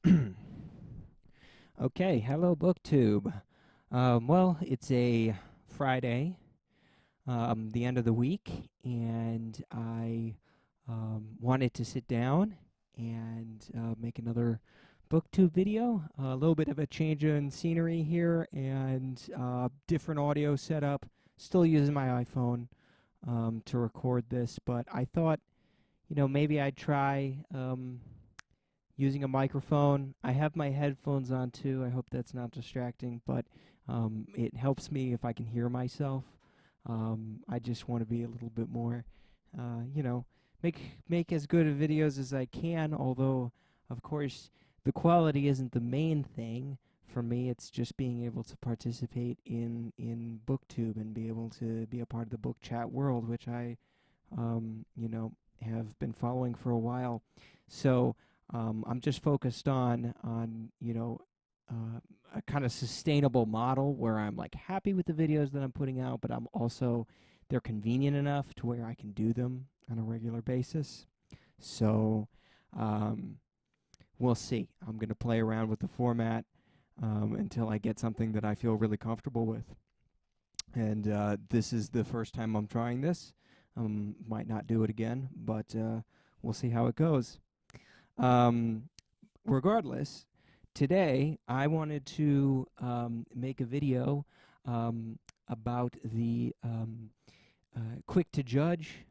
Okay, hello BookTube. Well, it's a Friday, the end of the week, and I wanted to sit down and make another BookTube video. A little bit of a change in scenery here and different audio setup. Still using my iPhone to record this, but I thought, maybe I'd try using a microphone. I have my headphones on too. I hope that's not distracting, but it helps me if I can hear myself. I just want to be a little bit more, uh, you know, make as good of videos as I can. Although, of course, the quality isn't the main thing for me. It's just being able to participate in BookTube and be able to be a part of the book chat world, which I, have been following for a while. So I'm just focused on a kind of sustainable model where I'm like happy with the videos that I'm putting out, but I'm also they're convenient enough to where I can do them on a regular basis. So um, we'll see. I'm gonna play around with the format until I get something that I feel really comfortable with. And this is the first time I'm trying this. Might not do it again, but we'll see how it goes. Um, Regardless, today I wanted to make a video about the Quick to Judge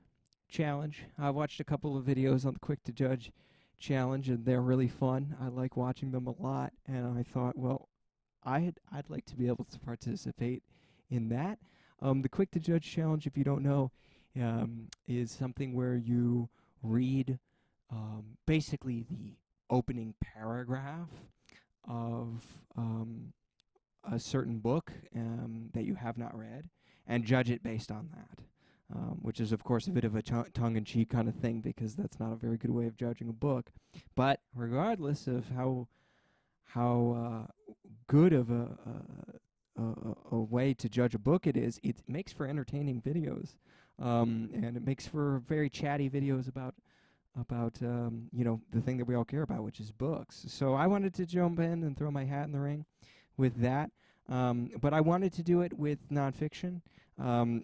challenge. I watched a couple of videos on the Quick to Judge challenge, and they're really fun. I like watching them a lot, and I thought, well, I'd like to be able to participate in that. The Quick to Judge challenge, if you don't know, is something where you read basically the opening paragraph of a certain book that you have not read and judge it based on that. Which is, of course, a bit of a tongue-in-cheek kind of thing because that's not a very good way of judging a book. But regardless of how good of a way to judge a book it is, it makes for entertaining videos, and it makes for very chatty videos about the thing that we all care about, which is books. So I wanted to jump in and throw my hat in the ring with that. But I wanted to do it with nonfiction.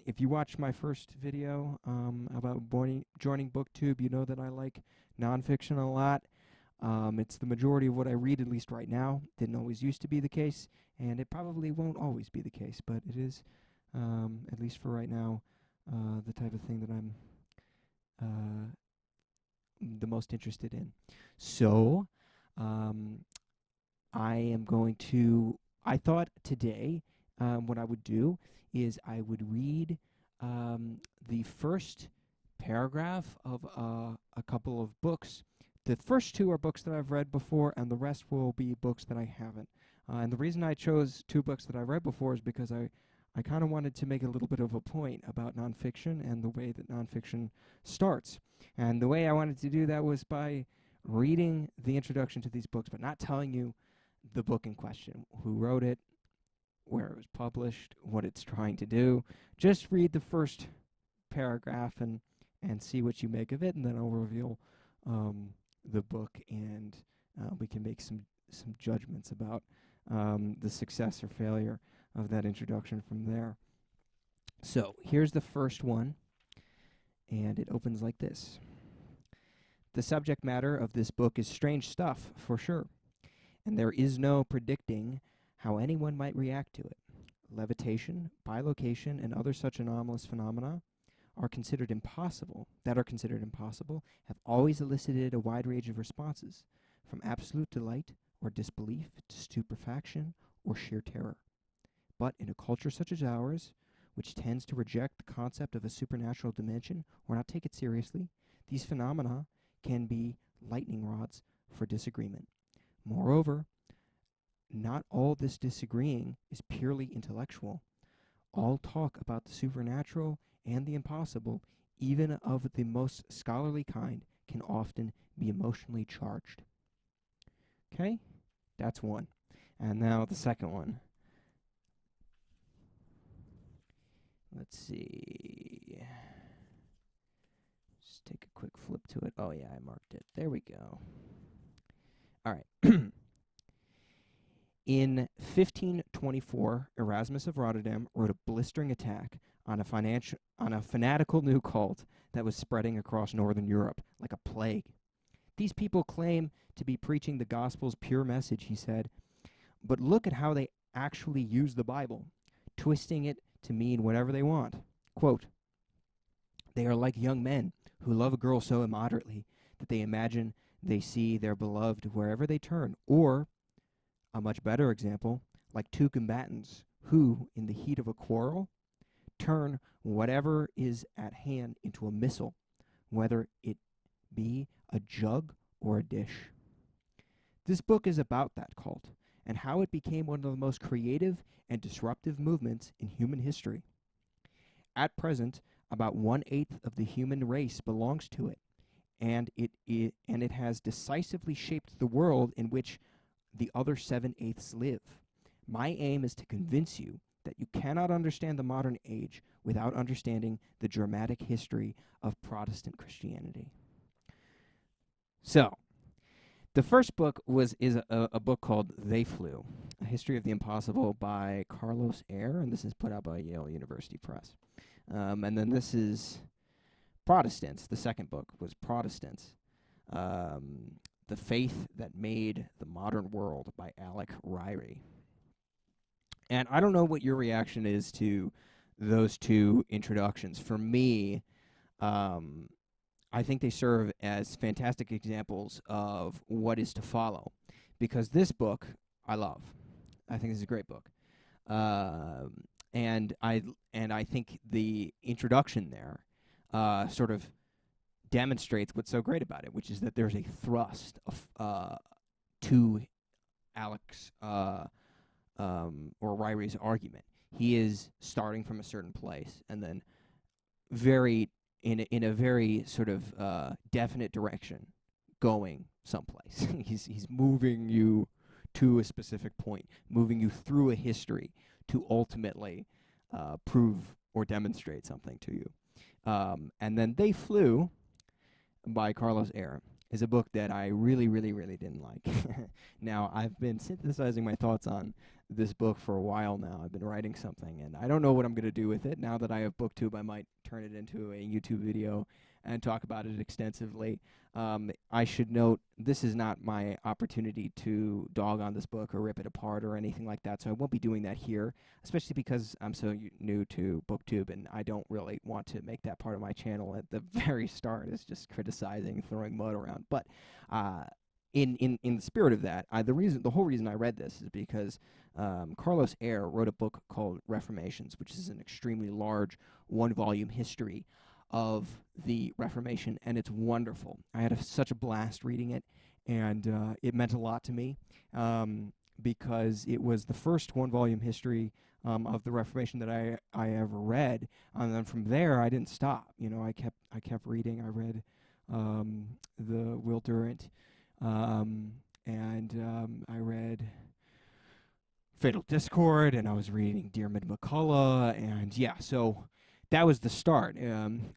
If you watched my first video about joining BookTube, you know that I like nonfiction a lot. It's the majority of what I read, at least right now. Didn't always used to be the case, and it probably won't always be the case, but it is, at least for right now, the type of thing that I'm uh, the most interested in. So, um, I am going to. I thought today what I would do is I would read the first paragraph of a couple of books. The first two are books that I've read before, and the rest will be books that I haven't. And the reason I chose two books that I read before is because I kind of wanted to make a little bit of a point about nonfiction and the way that nonfiction starts. And the way I wanted to do that was by reading the introduction to these books, but not telling you the book in question, who wrote it, where it was published, what it's trying to do. Just read the first paragraph and see what you make of it, and then I'll reveal the book, and we can make some judgments about the success or failure of that introduction from there. So here's the first one, and it opens like this. The subject matter of this book is strange stuff, for sure, and there is no predicting how anyone might react to it. Levitation, bilocation, and other such anomalous phenomena are considered impossible, have always elicited a wide range of responses, from absolute delight or disbelief to stupefaction or sheer terror. But in a culture such as ours, which tends to reject the concept of a supernatural dimension or not take it seriously, these phenomena can be lightning rods for disagreement. Moreover, not all this disagreeing is purely intellectual. All talk about the supernatural and the impossible, even of the most scholarly kind, can often be emotionally charged. Okay? That's one. And now the second one. Let's see. Just take a quick flip to it. Oh, yeah, I marked it. There we go. All right. In 1524, Erasmus of Rotterdam wrote a blistering attack on a fanatical new cult that was spreading across northern Europe like a plague. These people claim to be preaching the gospel's pure message, he said, but look at how they actually use the Bible, twisting it to mean whatever they want. Quote, they are like young men who love a girl so immoderately that they imagine they see their beloved wherever they turn, or, a much better example, like two combatants who, in the heat of a quarrel, turn whatever is at hand into a missile, whether it be a jug or a dish. This book is about that cult and how it became one of the most creative and disruptive movements in human history. At present, about 1/8 of the human race belongs to it, and it has decisively shaped the world in which the other 7/8 live. My aim is to convince you that you cannot understand the modern age without understanding the dramatic history of Protestant Christianity. So, the first book is a book called They Flew, A History of the Impossible by Carlos Eyre, and this is put out by Yale University Press. And then this is Protestants. The second book was Protestants, The Faith That Made the Modern World by Alec Ryrie. And I don't know what your reaction is to those two introductions. For me, I think they serve as fantastic examples of what is to follow, because this book I love. I think this is a great book, and I think the introduction there sort of demonstrates what's so great about it, which is that there's a thrust of to Alex or Ryrie's argument. He is starting from a certain place and then in a very sort of definite direction, going someplace. he's moving you to a specific point, moving you through a history to ultimately prove or demonstrate something to you. And then They Flew by Carlos Eyre is a book that I really, really, really didn't like. Now, I've been synthesizing my thoughts on this book for a while now. I've been writing something, and I don't know what I'm going to do with it. Now that I have BookTube, I might turn it into a YouTube video and talk about it extensively. I should note, this is not my opportunity to dog on this book or rip it apart or anything like that, so I won't be doing that here, especially because I'm so new to BookTube, and I don't really want to make that part of my channel at the very start, is just criticizing, throwing mud around. But in the spirit of that, the whole reason I read this is because Carlos Eyre wrote a book called Reformations, which is an extremely large one-volume history of the Reformation, and it's wonderful. I had such a blast reading it, and it meant a lot to me because it was the first one-volume history of the Reformation that I ever read, and then from there I didn't stop. You know, I kept reading. I read the Will Durant, and I read Fatal Discord, and I was reading Diarmaid MacCulloch, and yeah, so that was the start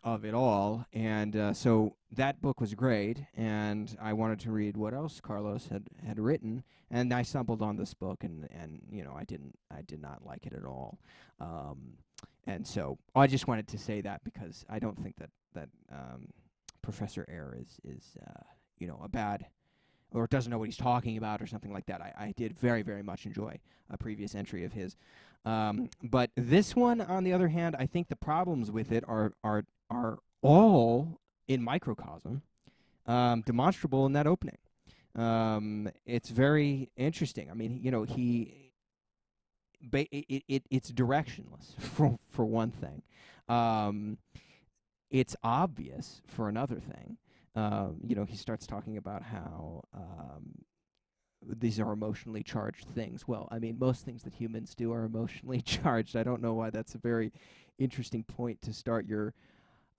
of it all, and so that book was great, and I wanted to read what else Carlos had written, and I stumbled on this book, and you know, I did not like it at all, and so I just wanted to say that because I don't think that Professor Eyre is you know, a bad, or doesn't know what he's talking about or something like that. I did very, very much enjoy a previous entry of his. But this one, on the other hand, I think the problems with it are all in microcosm, demonstrable in that opening. It's very interesting. I mean, you know, it's directionless for one thing. It's obvious for another thing. You know, he starts talking about how these are emotionally charged things. Well, I mean, most things that humans do are emotionally charged. I don't know why that's a very interesting point to start your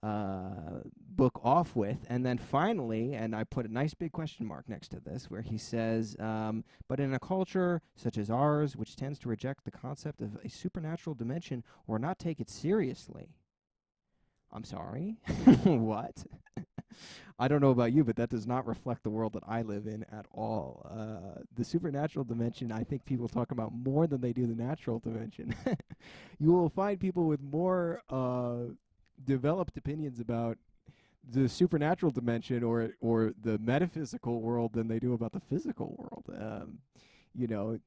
book off with. And then finally, and I put a nice big question mark next to this, where he says, but in a culture such as ours, which tends to reject the concept of a supernatural dimension or not take it seriously. I'm sorry? What? I don't know about you, but that does not reflect the world that I live in at all. the supernatural dimension, I think people talk about more than they do the natural dimension. You will find people with more developed opinions about the supernatural dimension or the metaphysical world than they do about the physical world. You know,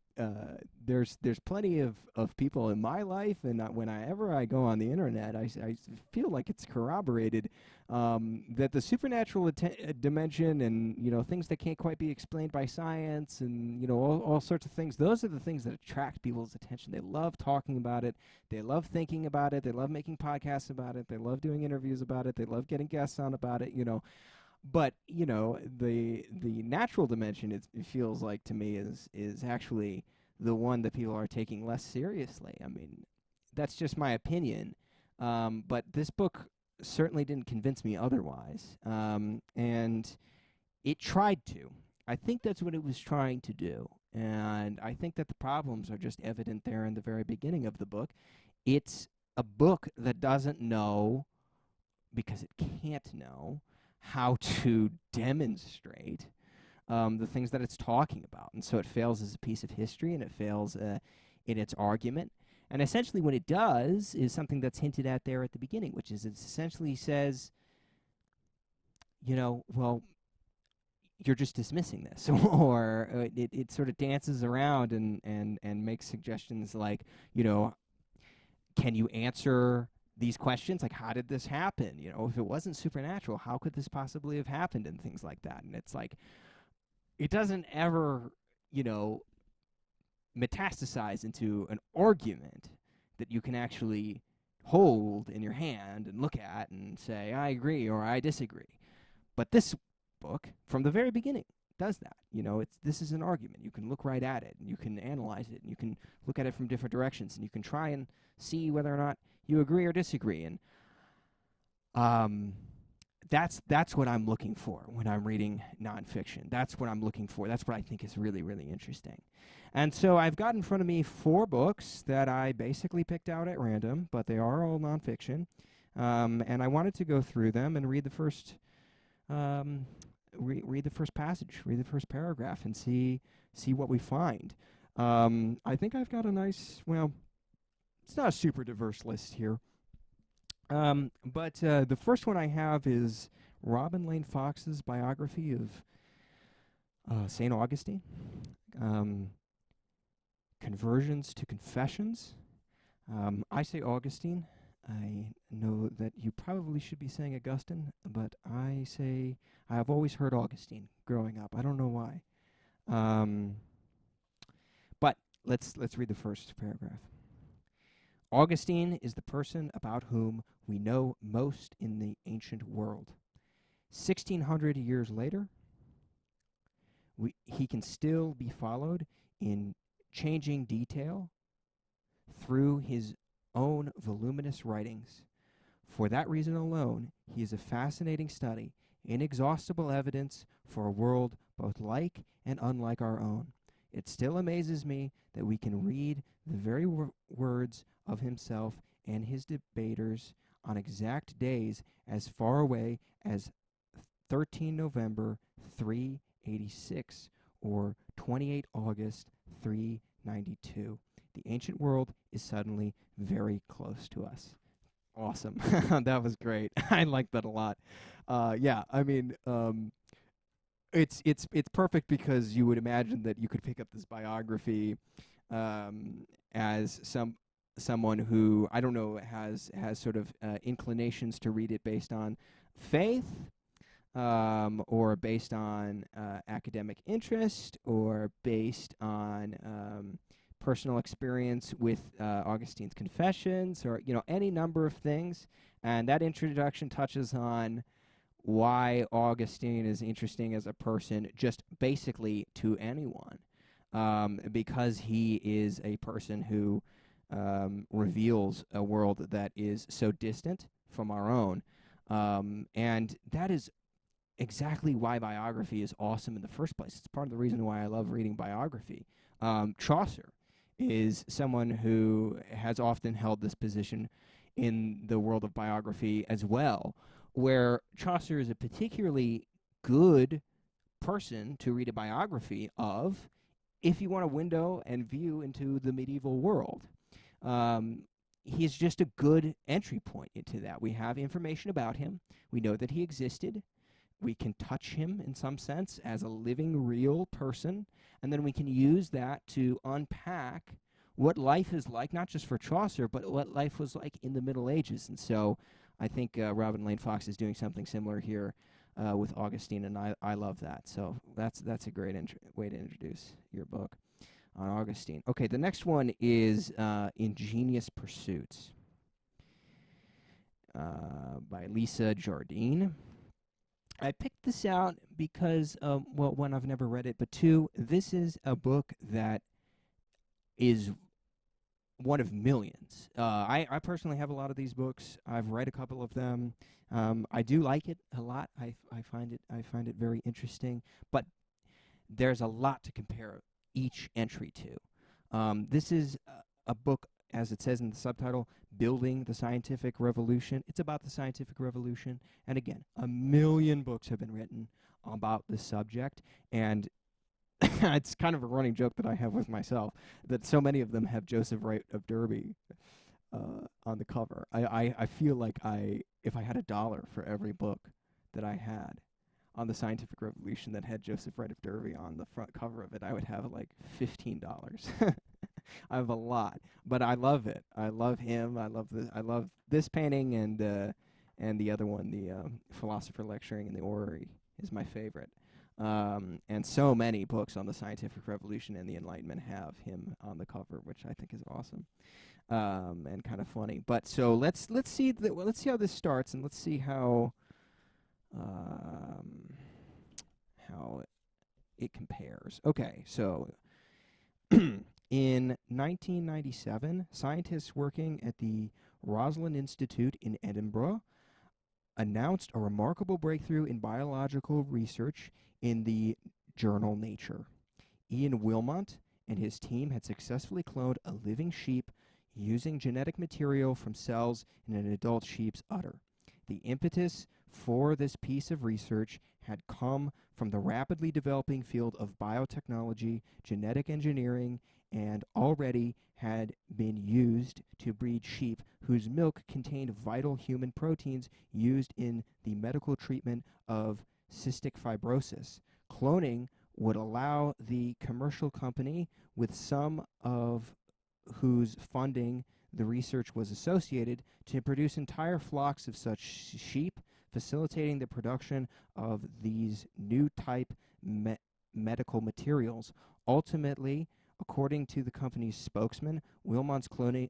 there's plenty of people in my life, and whenever I go on the internet, I feel like it's corroborated that the supernatural dimension and, you know, things that can't quite be explained by science and, you know, all sorts of things, those are the things that attract people's attention. They love talking about it. They love thinking about it. They love making podcasts about it. They love doing interviews about it. They love getting guests on about it, you know. But, you know, the natural dimension, it feels like to me, is actually the one that people are taking less seriously. I mean, that's just my opinion. But this book certainly didn't convince me otherwise. And it tried to. I think that's what it was trying to do. And I think that the problems are just evident there in the very beginning of the book. It's a book that doesn't know, because it can't know, how to demonstrate the things that it's talking about. And so it fails as a piece of history, and it fails in its argument. And essentially what it does is something that's hinted at there at the beginning, which is it essentially says, you know, well, you're just dismissing this. Or it sort of dances around and makes suggestions like, you know, can you answer these questions? Like, how did this happen? You know, if it wasn't supernatural, how could this possibly have happened, and things like that. And it's like, it doesn't ever, you know, metastasize into an argument that you can actually hold in your hand and look at and say, I agree or I disagree. But this book, from the very beginning, does that. You know, this is an argument. You can look right at it, and you can analyze it, and you can look at it from different directions, and you can try and see whether or not you agree or disagree. And that's what I'm looking for when I'm reading nonfiction. That's what I'm looking for. That's what I think is really, really interesting. And so I've got in front of me 4 books that I basically picked out at random, but they are all nonfiction. And I wanted to go through them and read the first read the first passage, read the first paragraph, and see what we find. I think I've got a nice, well, it's not a super diverse list here. But the first one I have is Robin Lane Fox's biography of St. Augustine, Conversions to Confessions. I say Augustine. I know that you probably should be saying Augustine, but I've always heard Augustine growing up. I don't know why. But let's read the first paragraph. Augustine is the person about whom we know most in the ancient world. 1,600 years later, he can still be followed in changing detail through his own voluminous writings. For that reason alone, he is a fascinating study, inexhaustible evidence for a world both like and unlike our own. It still amazes me that we can read the very words of himself and his debaters on exact days as far away as 13 November 386 or 28 August 392. The ancient world is suddenly very close to us. Awesome. That was great. I like that a lot. Yeah, I mean, it's perfect because you would imagine that you could pick up this biography as someone who, I don't know, has sort of inclinations to read it based on faith, or based on academic interest, or based on personal experience with Augustine's Confessions, or, you know, any number of things. And that introduction touches on why Augustine is interesting as a person, just basically to anyone, because he is a person who reveals a world that is so distant from our own. And that is exactly why biography is awesome in the first place. It's part of the reason why I love reading biography. Chaucer is someone who has often held this position in the world of biography as well, where Chaucer is a particularly good person to read a biography of if you want a window and view into the medieval world. Um, he's just a good entry point into that. We have information about him. We know that he existed. We can touch him in some sense as a living, real person, and then we can use that to unpack what life is like, not just for Chaucer, but what life was like in the Middle Ages. And so I think Robin Lane Fox is doing something similar here with Augustine, and I love that. So that's a great way to introduce your book on Augustine. Okay, the next one is Ingenious Pursuits by Lisa Jardine. I picked this out because, well, one, I've never read it, but two, this is a book that is one of millions. I personally have a lot of these books. I've read a couple of them. I do like it a lot. I find it very interesting, but there's a lot to compare each entry to. This is a book, as it says in the subtitle, Building the Scientific Revolution. It's about the scientific revolution. And again, a million books have been written about this subject. And it's kind of a running joke that I have with myself that so many of them have Joseph Wright of Derby on the cover. I feel like if I had $1 for every book that I had on the scientific revolution that had Joseph Wright of Derby on the front cover of it, I would have like $15. I have a lot, but I love it. I love him. I love this painting and the other one, the philosopher lecturing in the orrery, is my favorite. And so many books on the scientific revolution and the Enlightenment have him on the cover, which I think is awesome and kind of funny. But so let's see how this starts, and let's see how it compares. Okay, so in 1997, scientists working at the Roslin Institute in Edinburgh announced a remarkable breakthrough in biological research in the journal Nature. Ian Wilmot and his team had successfully cloned a living sheep using genetic material from cells in an adult sheep's udder. The impetus for this piece of research had come from the rapidly developing field of biotechnology, genetic engineering, and already had been used to breed sheep whose milk contained vital human proteins used in the medical treatment of cystic fibrosis. Cloning would allow the commercial company, with some of whose funding the research was associated, to produce entire flocks of such sheep, facilitating the production of these new type medical materials. Ultimately, according to the company's spokesman, Wilmot's cloning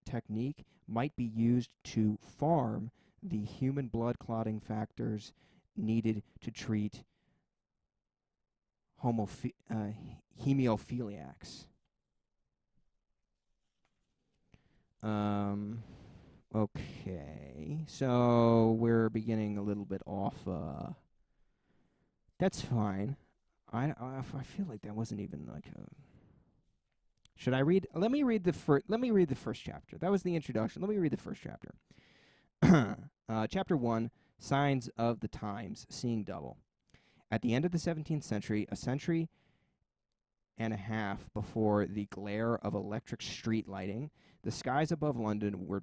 technique might be used to farm the human blood clotting factors needed to treat hemophiliacs. Okay, so we're beginning a little bit off. That's fine. I feel like that wasn't even like a. Should I read? Let me read the first chapter. That was the introduction. Let me read the first chapter. Chapter 1, Signs of the Times, Seeing Double. At the end of the 17th century, a century and a half before the glare of electric street lighting, the skies above London were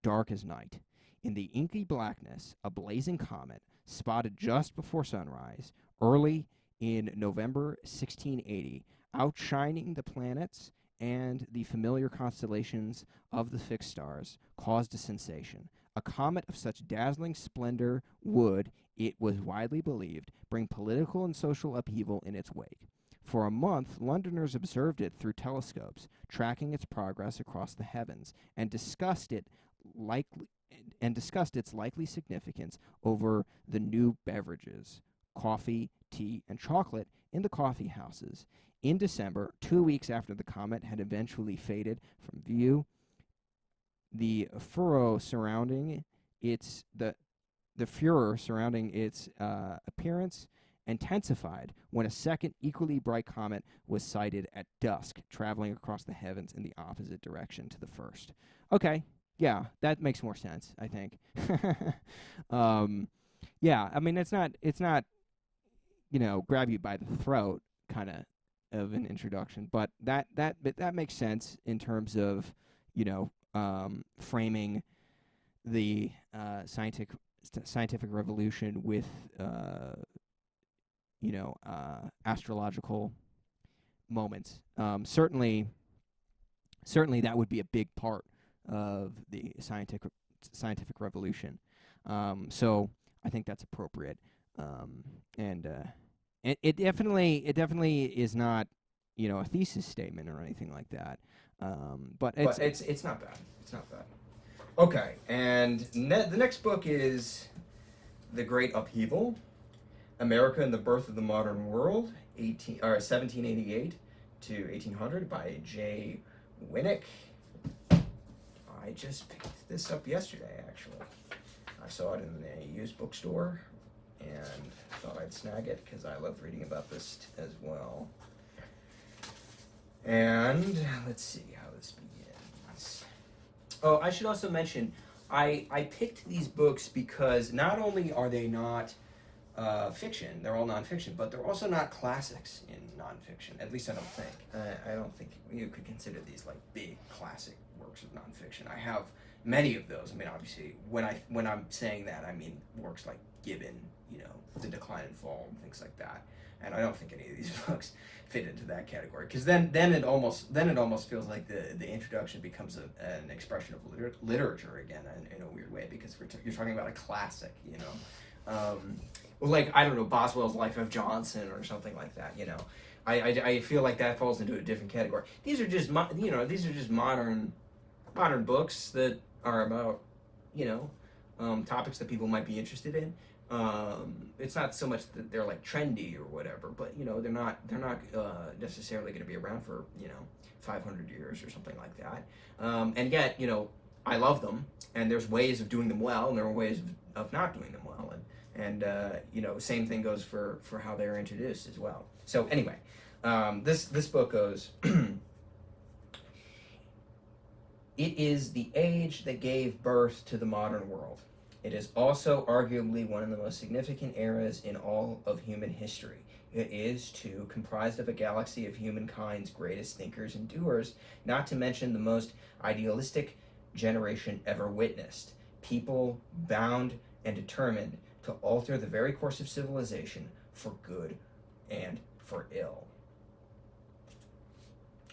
dark as night. In the inky blackness, a blazing comet, spotted just before sunrise, early in November 1680, outshining the planets and the familiar constellations of the fixed stars, caused a sensation. A comet of such dazzling splendor would, it was widely believed, bring political and social upheaval in its wake. For a month, Londoners observed it through telescopes, tracking its progress across the heavens, and discussed its likely significance over the new beverages, coffee, tea, and chocolate, in the coffee houses. In December, 2 weeks after the comet had eventually faded from view, the furor surrounding its appearance intensified when a second equally bright comet was sighted at dusk, traveling across the heavens in the opposite direction to the first. Okay, yeah, that makes more sense, I think. Yeah, I mean, it's not grab you by the throat kind of of an introduction, but that makes sense in terms of, you know, framing the scientific revolution with, you know, astrological moments. Certainly that would be a big part of the scientific revolution. So I think that's appropriate. And it definitely is not, you know, a thesis statement or anything like that. But it's not bad. It's not bad. Okay, and the next book is The Great Upheaval: America and the Birth of the Modern World, 1788 to 1800 by J. Winnick. I just picked this up yesterday, actually. I saw it in a used bookstore and thought I'd snag it because I love reading about this as well. And let's see how this begins. Oh, I should also mention, I picked these books because not only are they not fiction, they're all nonfiction, but they're also not classics in nonfiction. At least I don't think. I don't think you could consider these like big classic works of nonfiction. I have many of those. I mean, obviously, when I'm saying that, I mean works like Gibbon, you know, The Decline and Fall, and things like that. And I don't think any of these books fit into that category, because then it almost feels like the introduction becomes an expression of literature again in a weird way, because you're talking about a classic, you know. Well, like, I don't know, Boswell's Life of Johnson or something like that, you know. I feel like that falls into a different category. These are just modern books that are about, you know, topics that people might be interested in. It's not so much that they're like trendy or whatever, but you know, they're not necessarily going to be around for, you know, 500 years or something like that. And yet, you know, I love them, and there's ways of doing them well, and there are ways of not doing them well, and you know, same thing goes for how they're introduced as well. So anyway, this book goes. It is the age that gave birth to the modern world. It is also arguably one of the most significant eras in all of human history. It is, too, comprised of a galaxy of humankind's greatest thinkers and doers, not to mention the most idealistic generation ever witnessed. People bound and determined to alter the very course of civilization for good and for ill.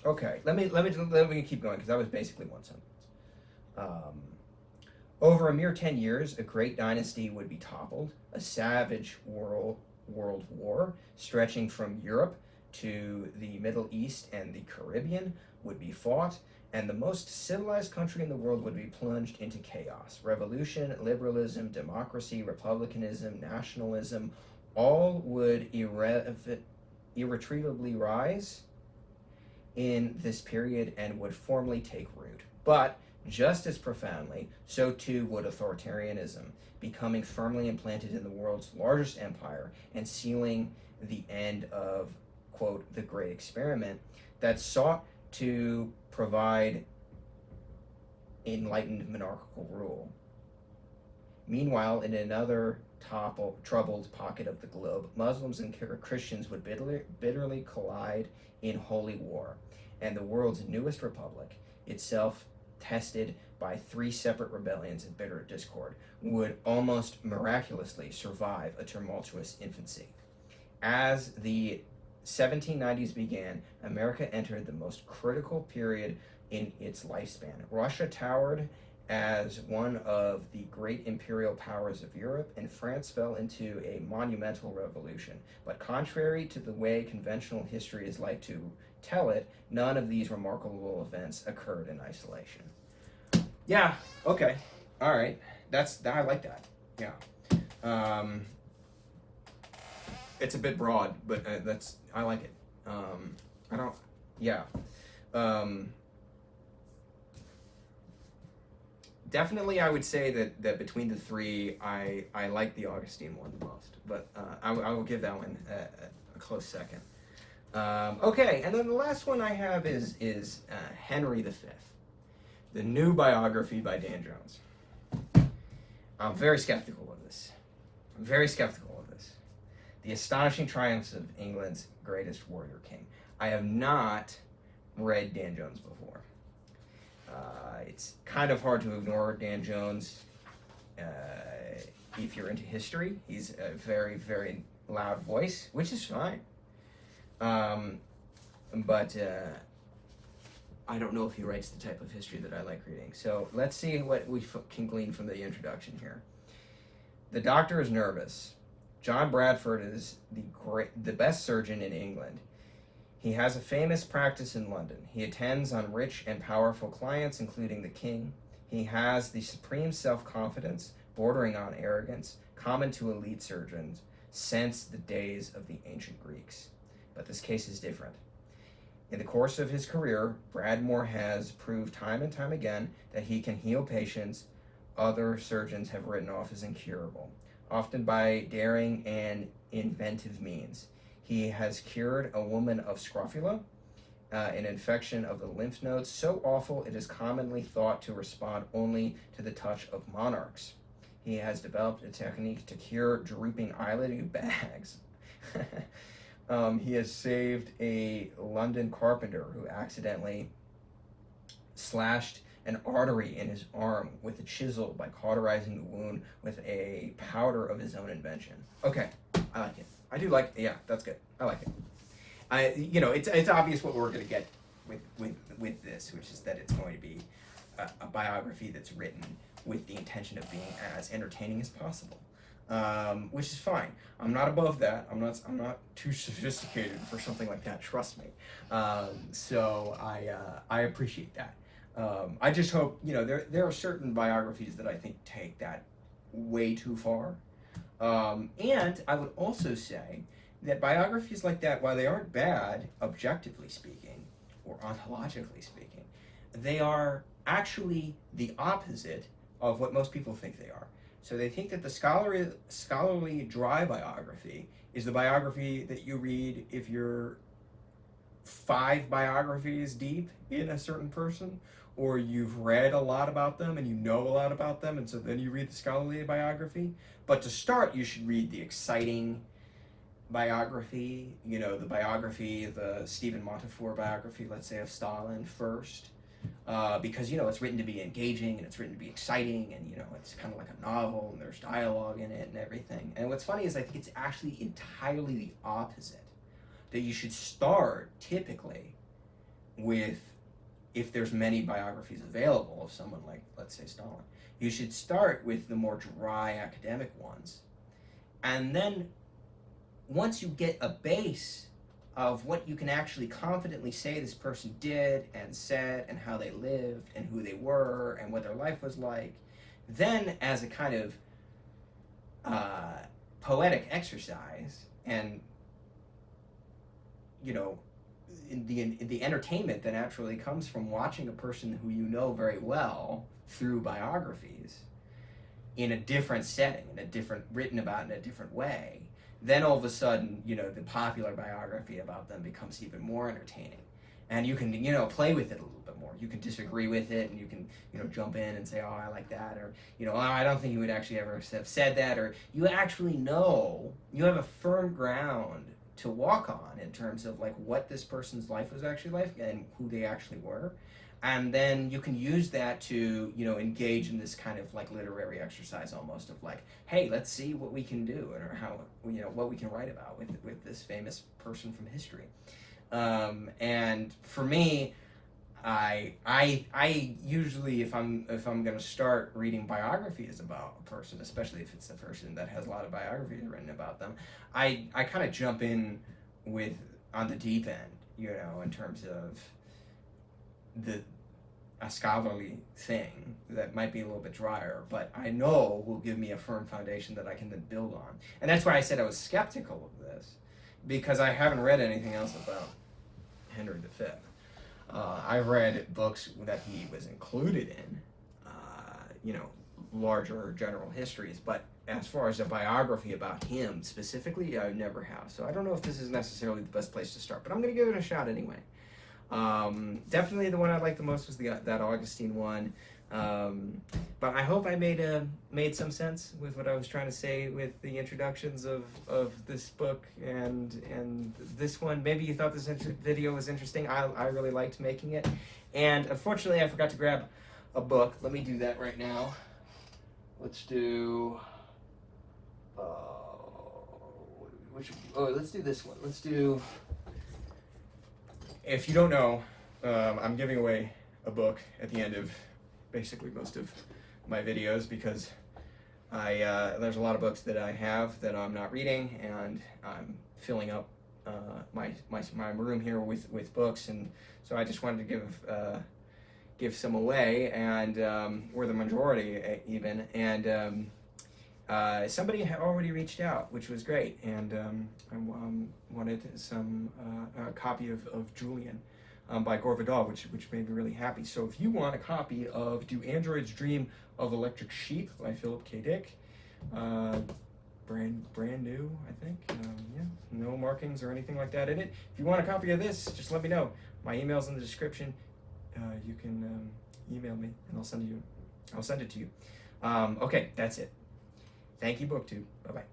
Okay, let me keep going, because that was basically one sentence. Over a mere 10 years, a great dynasty would be toppled, a savage world war stretching from Europe to the Middle East and the Caribbean would be fought, and the most civilized country in the world would be plunged into chaos. Revolution, liberalism, democracy, republicanism, nationalism, all would irretrievably rise in this period and would formally take root. But just as profoundly, so too would authoritarianism, becoming firmly implanted in the world's largest empire and sealing the end of, quote, the great experiment that sought to provide enlightened monarchical rule. Meanwhile, in another troubled pocket of the globe, Muslims and Christians would bitterly collide in holy war, and the world's newest republic, itself tested by 3 separate rebellions and bitter discord, would almost miraculously survive a tumultuous infancy. As the 1790s began, America entered the most critical period in its lifespan. Russia towered as one of the great imperial powers of Europe, and France fell into a monumental revolution. But contrary to the way conventional history is like to tell it, none of these remarkable events occurred in isolation. Yeah, okay, all right, I like that, yeah. It's a bit broad, but I like it. Definitely, I would say that between the three, I like the Augustine one the most, but I will give that one a close second. Okay, and then the last one I have is Henry V, the new biography by Dan Jones. I'm very skeptical of this. The astonishing triumphs of England's greatest warrior king. I have not read Dan Jones before. It's kind of hard to ignore Dan Jones if you're into history. He's a very, very loud voice, which is fine. But I don't know if he writes the type of history that I like reading. So let's see what we can glean from the introduction here. The doctor is nervous. John Bradford is the best surgeon in England. He has a famous practice in London. He attends on rich and powerful clients, including the king. He has the supreme self-confidence, bordering on arrogance, common to elite surgeons since the days of the ancient Greeks. But this case is different. In the course of his career, Bradmore has proved time and time again that he can heal patients other surgeons have written off as incurable, often by daring and inventive means. He has cured a woman of scrofula, an infection of the lymph nodes so awful it is commonly thought to respond only to the touch of monarchs. He has developed a technique to cure drooping eyelid bags. He has saved a London carpenter who accidentally slashed an artery in his arm with a chisel by cauterizing the wound with a powder of his own invention. Okay, I like it. I do like, yeah, that's good. I like it. It's obvious what we're going to get with this, which is that it's going to be a biography that's written with the intention of being as entertaining as possible, which is fine. I'm not above that. I'm not too sophisticated for something like that. Trust me. So I appreciate that. I just hope, there are certain biographies that I think take that way too far. And I would also say that biographies like that, while they aren't bad, objectively speaking, or ontologically speaking, they are actually the opposite of what most people think they are. So they think that the scholarly dry biography is the biography that you read if you're 5 biographies deep in a certain person, or you've read a lot about them and you know a lot about them, and so then you read the scholarly biography. But to start, you should read the exciting biography, the Stephen Montefiore biography, let's say, of Stalin first, because, it's written to be engaging and it's written to be exciting, and, it's kind of like a novel and there's dialogue in it and everything. And what's funny is I think it's actually entirely the opposite, that you should start typically with, if there's many biographies available of someone like, let's say, Stalin, you should start with the more dry academic ones. And then once you get a base of what you can actually confidently say this person did and said and how they lived and who they were and what their life was like, then as a kind of poetic exercise and, the entertainment that naturally comes from watching a person who you know very well through biographies in a different setting, written about in a different way, then all of a sudden, the popular biography about them becomes even more entertaining. And you can, play with it a little bit more. You can disagree with it, and you can, jump in and say, oh, I like that, or, oh, I don't think you would actually ever have said that, or you actually know, you have a firm ground to walk on in terms of like what this person's life was actually like and who they actually were. And then you can use that to, engage in this kind of like literary exercise almost of like, hey, let's see what we can do, or how, what we can write about with this famous person from history. And for me, I usually, if I'm going to start reading biographies about a person, especially if it's a person that has a lot of biographies written about them, I kind of jump in on the deep end, in terms of a scholarly thing that might be a little bit drier, but I know will give me a firm foundation that I can then build on. And that's why I said I was skeptical of this, because I haven't read anything else about Henry V. I've read books that he was included in, larger general histories, but as far as a biography about him specifically, I never have. So I don't know if this is necessarily the best place to start, but I'm going to give it a shot anyway. Definitely the one I liked the most was that Augustine one. But I hope I made some sense with what I was trying to say with the introductions of this book and this one. Maybe you thought this video was interesting. I really liked making it. And unfortunately, I forgot to grab a book. Let me do that right now. Let's do... let's do this one. Let's do... If you don't know, I'm giving away a book at the end of basically most of my videos because there's a lot of books that I have that I'm not reading, and I'm filling up my room here with books, and so I just wanted to give some away, and or the majority even, and somebody had already reached out, which was great, and I wanted a copy of Julian by Gore Vidal, which made me really happy. So if you want a copy of Do Androids Dream of Electric Sheep by Philip K. Dick, brand new, I think, yeah, no markings or anything like that in it. If you want a copy of this, just let me know. My email's in the description. You can email me, and I'll send it to you. Okay, that's it. Thank you, BookTube. Bye-bye.